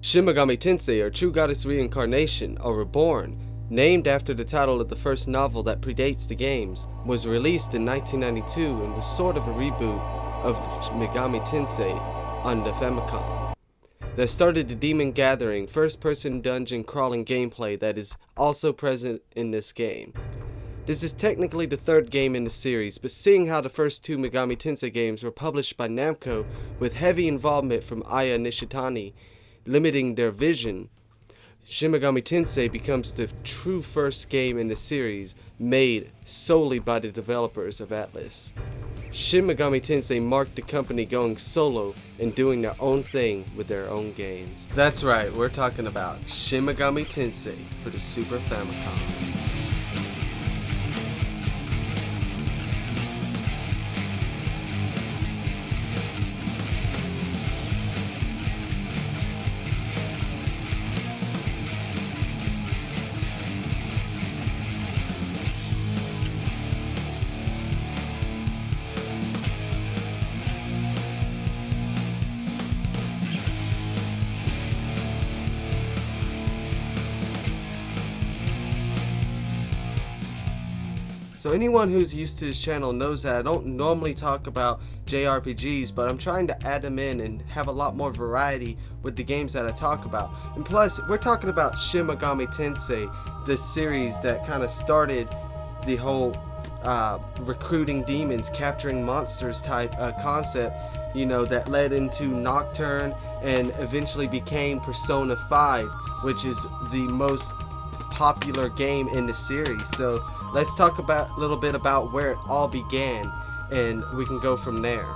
Shin Megami Tensei, or True Goddess Reincarnation, or Reborn, named after the title of the first novel that predates the games, was released in 1992 and was sort of a reboot of Megami Tensei on the Famicom. That started the Demon Gathering first-person dungeon crawling gameplay that is also present in this game. This is technically the third game in the series, but seeing how the first two Megami Tensei games were published by Namco with heavy involvement from Aya Nishitani, limiting their vision, Shin Megami Tensei becomes the true first game in the series made solely by the developers of Atlus. Shin Megami Tensei marked the company going solo and doing their own thing with their own games. That's right, we're talking about Shin Megami Tensei for the Super Famicom. So anyone who's used to this channel knows that I don't normally talk about JRPGs, but I'm trying to add them in and have a lot more variety with the games that I talk about. And plus, we're talking about Shin Megami Tensei, this series that kind of started the whole recruiting demons, capturing monsters type concept, you know, that led into Nocturne and eventually became Persona 5, which is the most popular game in the series. So let's talk about a little bit about where it all began, and we can go from there.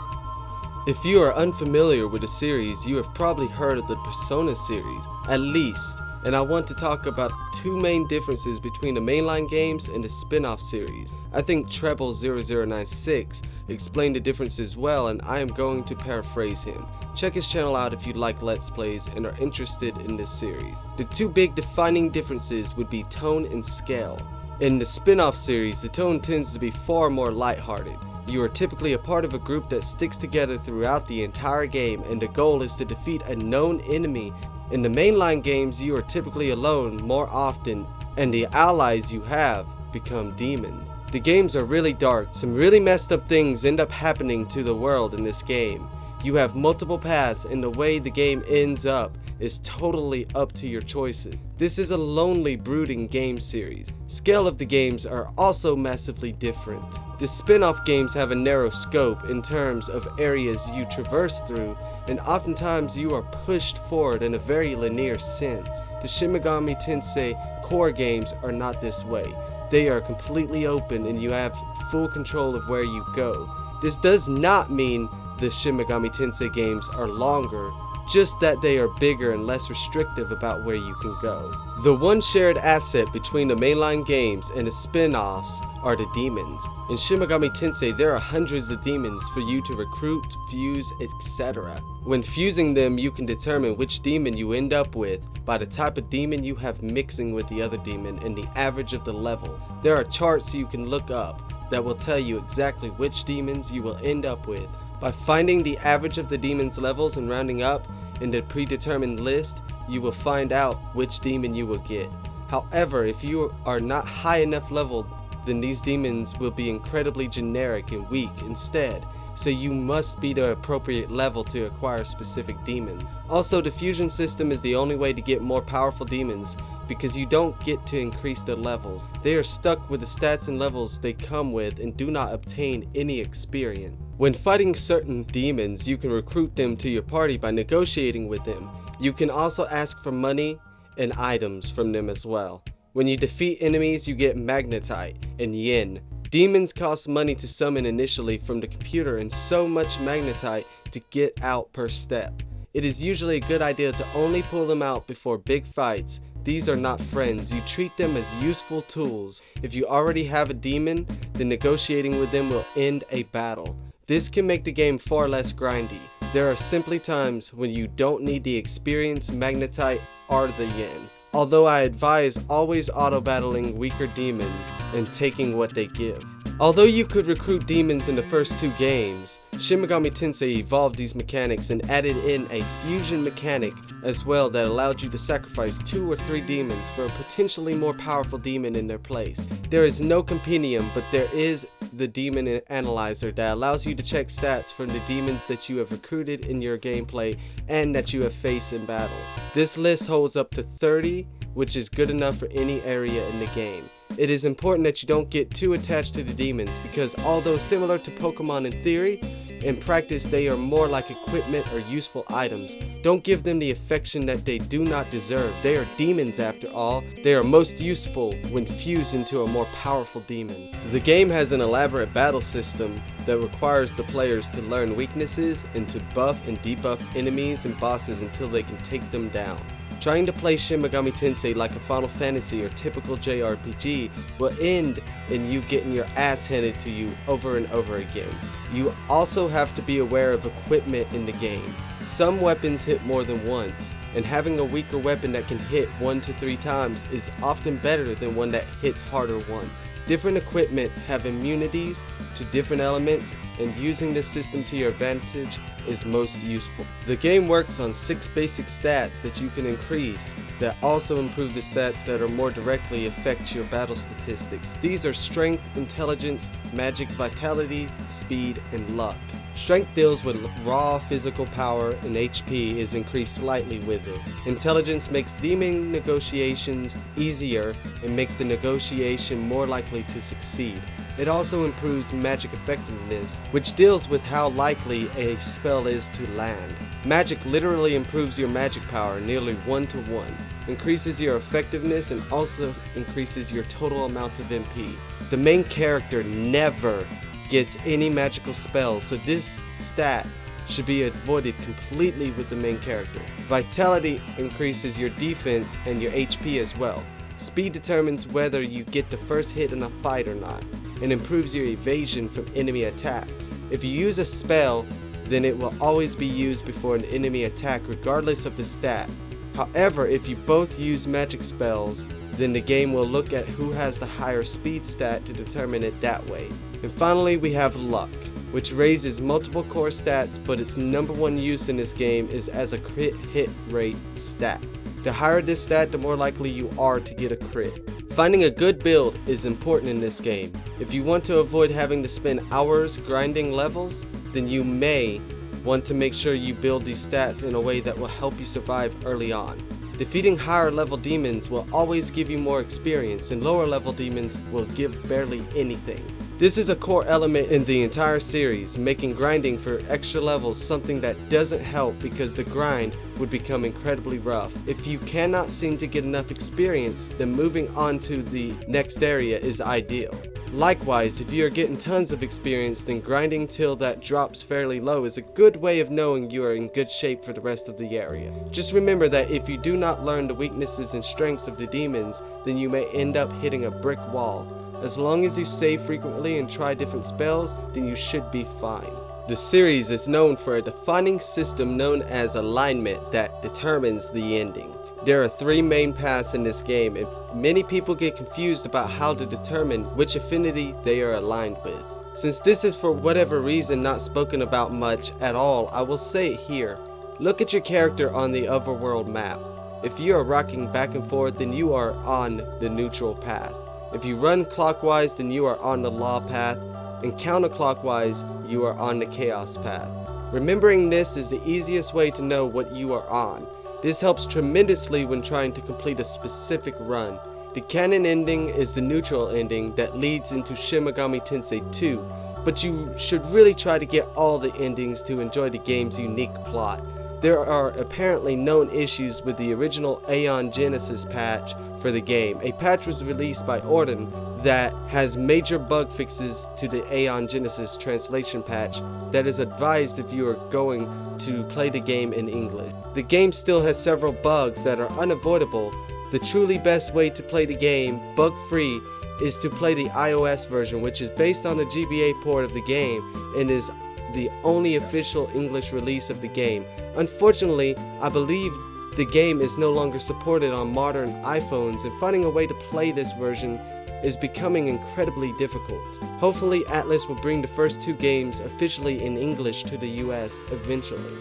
If you are unfamiliar with the series, you have probably heard of the Persona series, at least, and I want to talk about two main differences between the mainline games and the spin-off series. I think Treble0096 explained the differences well, and I am going to paraphrase him. Check his channel out if you like Let's Plays and are interested in this series. The two big defining differences would be tone and scale. In the spin-off series, the tone tends to be far more lighthearted. You are typically a part of a group that sticks together throughout the entire game, and the goal is to defeat a known enemy. In the mainline games, you are typically alone more often, and the allies you have become demons. The games are really dark. Some really messed up things end up happening to the world in this game. You have multiple paths, and the way the game ends up is totally up to your choices. This is a lonely, brooding game series. Scale of the games are also massively different. The spin-off games have a narrow scope in terms of areas you traverse through, and oftentimes you are pushed forward in a very linear sense. The Shin Megami Tensei core games are not this way. They are completely open and you have full control of where you go. This does not mean the Shin Megami Tensei games are longer, just that they are bigger and less restrictive about where you can go. The one shared asset between the mainline games and the spin-offs are the demons. In Shin Megami Tensei, there are hundreds of demons for you to recruit, fuse, etc. When fusing them, you can determine which demon you end up with by the type of demon you have mixing with the other demon and the average of the level. There are charts you can look up that will tell you exactly which demons you will end up with. By finding the average of the demon's levels and rounding up in the predetermined list, you will find out which demon you will get. However, if you are not high enough leveled, then these demons will be incredibly generic and weak instead, so you must be the appropriate level to acquire a specific demon. Also, the fusion system is the only way to get more powerful demons, because you don't get to increase their levels. They are stuck with the stats and levels they come with and do not obtain any experience. When fighting certain demons, you can recruit them to your party by negotiating with them. You can also ask for money and items from them as well. When you defeat enemies, you get magnetite and yen. Demons cost money to summon initially from the computer and so much magnetite to get out per step. It is usually a good idea to only pull them out before big fights. These are not friends, you treat them as useful tools. If you already have a demon, then negotiating with them will end a battle. This can make the game far less grindy. There are simply times when you don't need the experience, magnetite, or the yen. Although I advise always auto-battling weaker demons and taking what they give. Although you could recruit demons in the first two games, Shin Megami Tensei evolved these mechanics and added in a fusion mechanic as well that allowed you to sacrifice 2 or 3 demons for a potentially more powerful demon in their place. There is no compendium, but there is the demon analyzer that allows you to check stats from the demons that you have recruited in your gameplay and that you have faced in battle. This list holds up to 30, which is good enough for any area in the game. It is important that you don't get too attached to the demons because although similar to Pokemon in theory, in practice they are more like equipment or useful items. Don't give them the affection that they do not deserve. They are demons after all. They are most useful when fused into a more powerful demon. The game has an elaborate battle system that requires the players to learn weaknesses and to buff and debuff enemies and bosses until they can take them down. Trying to play Shin Megami Tensei like a Final Fantasy or typical JRPG will end in you getting your ass handed to you over and over again. You also have to be aware of equipment in the game. Some weapons hit more than once, and having a weaker weapon that can hit 1 to 3 times is often better than one that hits harder once. Different equipment have immunities to different elements, and using this system to your advantage is most useful. The game works on 6 basic stats that you can increase that also improve the stats that are more directly affect your battle statistics. These are strength, intelligence, magic, vitality, speed, and luck. Strength deals with raw physical power, and HP is increased slightly with it. Intelligence makes demon negotiations easier and makes the negotiation more likely to succeed. It also improves magic effectiveness, which deals with how likely a spell is to land. Magic literally improves your magic power nearly 1-to-1, increases your effectiveness, and also increases your total amount of MP. The main character never gets any magical spells, so this stat should be avoided completely with the main character. Vitality increases your defense and your HP as well. Speed determines whether you get the first hit in a fight or not, and improves your evasion from enemy attacks. If you use a spell, then it will always be used before an enemy attack regardless of the stat. However, if you both use magic spells, then the game will look at who has the higher speed stat to determine it that way. And finally, we have luck, which raises multiple core stats, but its number one use in this game is as a crit hit rate stat. The higher this stat, the more likely you are to get a crit. Finding a good build is important in this game. If you want to avoid having to spend hours grinding levels, then you may want to make sure you build these stats in a way that will help you survive early on. Defeating higher level demons will always give you more experience, and lower level demons will give barely anything. This is a core element in the entire series, making grinding for extra levels something that doesn't help because the grind would become incredibly rough. If you cannot seem to get enough experience, then moving on to the next area is ideal. Likewise, if you are getting tons of experience, then grinding till that drops fairly low is a good way of knowing you are in good shape for the rest of the area. Just remember that if you do not learn the weaknesses and strengths of the demons, then you may end up hitting a brick wall. As long as you save frequently and try different spells, then you should be fine. The series is known for a defining system known as alignment that determines the ending. There are 3 main paths in this game, and many people get confused about how to determine which affinity they are aligned with. Since this is for whatever reason not spoken about much at all, I will say it here. Look at your character on the overworld map. If you are rocking back and forth, then you are on the neutral path. If you run clockwise, then you are on the law path, and counterclockwise, you are on the chaos path. Remembering this is the easiest way to know what you are on. This helps tremendously when trying to complete a specific run. The canon ending is the neutral ending that leads into Shin Megami Tensei 2, but you should really try to get all the endings to enjoy the game's unique plot. There are apparently known issues with the original Aeon Genesis patch for the game. A patch was released by Orden that has major bug fixes to the Aeon Genesis translation patch that is advised if you are going to play the game in English. The game still has several bugs that are unavoidable. The truly best way to play the game, bug-free, is to play the iOS version, which is based on the GBA port of the game and is the only official English release of the game. Unfortunately, I believe the game is no longer supported on modern iPhones, and finding a way to play this version is becoming incredibly difficult. Hopefully Atlus will bring the first 2 games officially in English to the US eventually.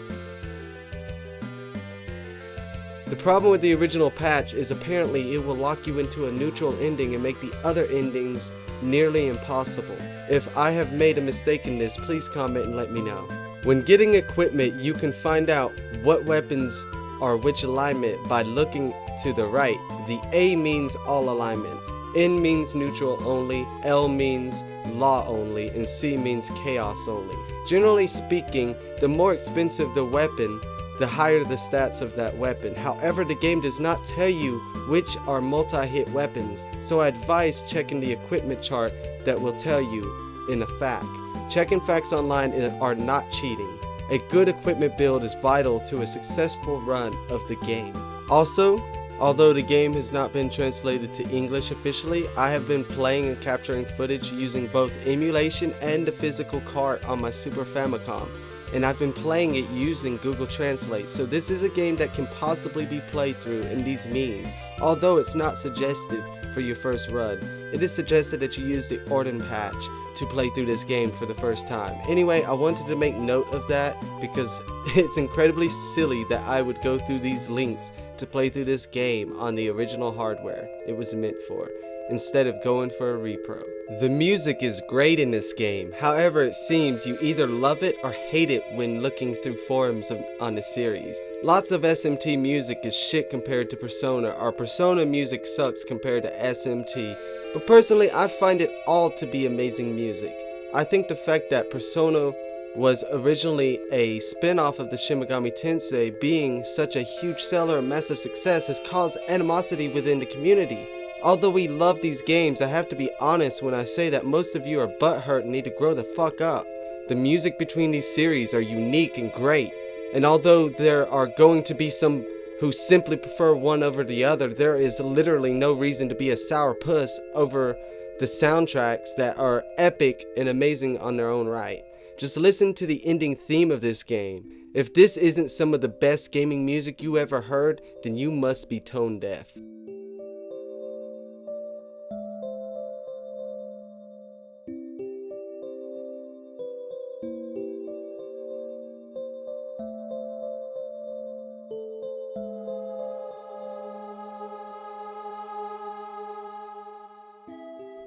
The problem with the original patch is apparently it will lock you into a neutral ending and make the other endings nearly impossible. If I have made a mistake in this, please comment and let me know. When getting equipment, you can find out what weapons are which alignment by looking to the right. The A means all alignments, N means neutral only, L means law only, and C means chaos only. Generally speaking, the more expensive the weapon, the higher the stats of that weapon. However, the game does not tell you which are multi-hit weapons, so I advise checking the equipment chart that will tell you in a fact. Checking facts online are not cheating. A good equipment build is vital to a successful run of the game. Also, although the game has not been translated to English officially, I have been playing and capturing footage using both emulation and the physical cart on my Super Famicom, and I've been playing it using Google Translate, so this is a game that can possibly be played through in these means. Although it's not suggested for your first run, it is suggested that you use the Orden patch to play through this game for the first time. Anyway, I wanted to make note of that because it's incredibly silly that I would go through these links to play through this game on the original hardware it was meant for, instead of going for a repro. The music is great in this game, however it seems you either love it or hate it when looking through forums on the series. Lots of SMT music is shit compared to Persona, or Persona music sucks compared to SMT, but personally I find it all to be amazing music. I think the fact that Persona was originally a spin-off of the Shin Megami Tensei being such a huge seller and massive success has caused animosity within the community. Although we love these games, I have to be honest when I say that most of you are butthurt and need to grow the fuck up. The music between these series are unique and great, and although there are going to be some who simply prefer one over the other, there is literally no reason to be a sourpuss over the soundtracks that are epic and amazing on their own right. Just listen to the ending theme of this game. If this isn't some of the best gaming music you ever heard, then you must be tone deaf.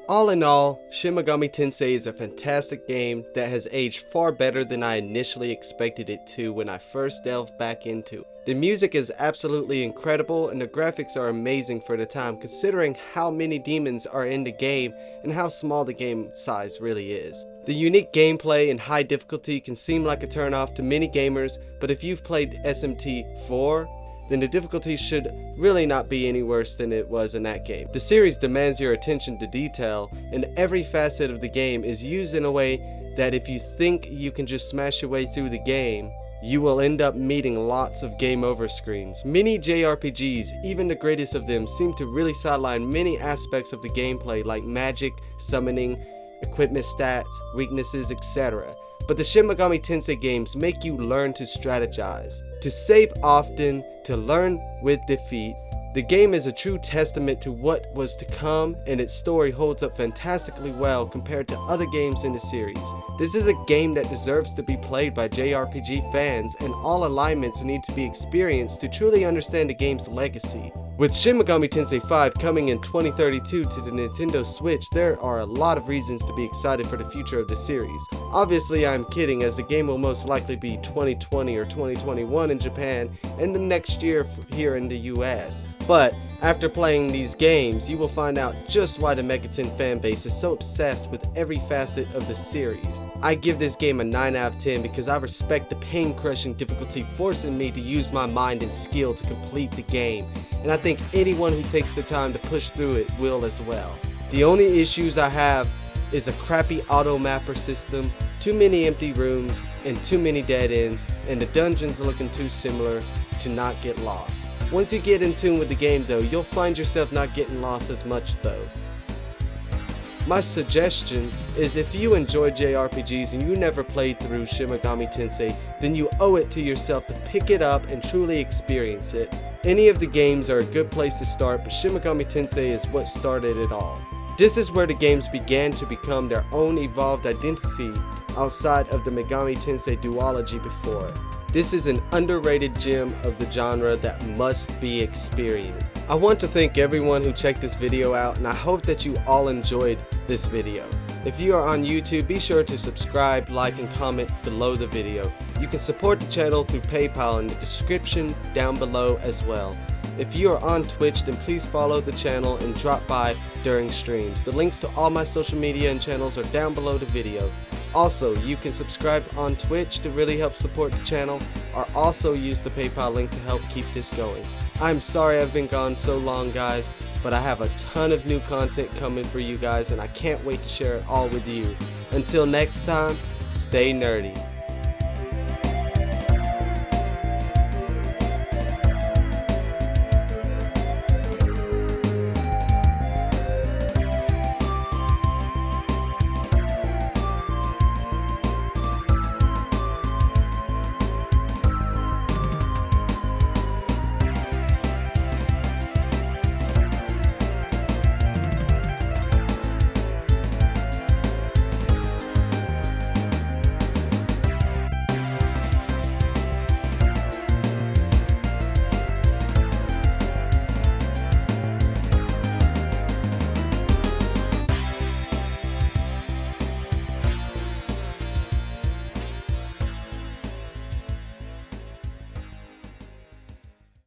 All in all, Shin Megami Tensei is a fantastic game that has aged far better than I initially expected it to when I first delved back into it. The music is absolutely incredible and the graphics are amazing for the time considering how many demons are in the game and how small the game size really is. The unique gameplay and high difficulty can seem like a turnoff to many gamers, but if you've played SMT 4, then the difficulty should really not be any worse than it was in that game. The series demands your attention to detail, and every facet of the game is used in a way that if you think you can just smash your way through the game, you will end up meeting lots of game over screens. Many JRPGs, even the greatest of them, seem to really sideline many aspects of the gameplay like magic, summoning, equipment stats, weaknesses, etc. But the Shin Megami Tensei games make you learn to strategize, to save often, to learn with defeat. The game is a true testament to what was to come, and its story holds up fantastically well compared to other games in the series. This is a game that deserves to be played by JRPG fans, and all alignments need to be experienced to truly understand the game's legacy. With Shin Megami Tensei 5 coming in 2032 to the Nintendo Switch, there are a lot of reasons to be excited for the future of the series. Obviously I'm kidding, as the game will most likely be 2020 or 2021 in Japan and the next year here in the US. But after playing these games, you will find out just why the Megaton fanbase is so obsessed with every facet of the series. I give this game a 9 out of 10 because I respect the pain-crushing difficulty forcing me to use my mind and skill to complete the game, and I think anyone who takes the time to push through it will as well. The only issues I have is a crappy auto mapper system, too many empty rooms, and too many dead ends, and the dungeons looking too similar to not get lost. Once you get in tune with the game though, you'll find yourself not getting lost as much though. My suggestion is if you enjoy JRPGs and you never played through Shin Megami Tensei, then you owe it to yourself to pick it up and truly experience it. Any of the games are a good place to start, but Shin Megami Tensei is what started it all. This is where the games began to become their own evolved identity outside of the Megami Tensei duology before. This is an underrated gem of the genre that must be experienced. I want to thank everyone who checked this video out, and I hope that you all enjoyed this video. If you are on YouTube, be sure to subscribe, like, and comment below the video. You can support the channel through PayPal in the description down below as well. If you are on Twitch, then please follow the channel and drop by during streams. The links to all my social media and channels are down below the video. Also, you can subscribe on Twitch to really help support the channel, or also use the PayPal link to help keep this going. I'm sorry I've been gone so long, guys, but I have a ton of new content coming for you guys, and I can't wait to share it all with you. Until next time, stay nerdy.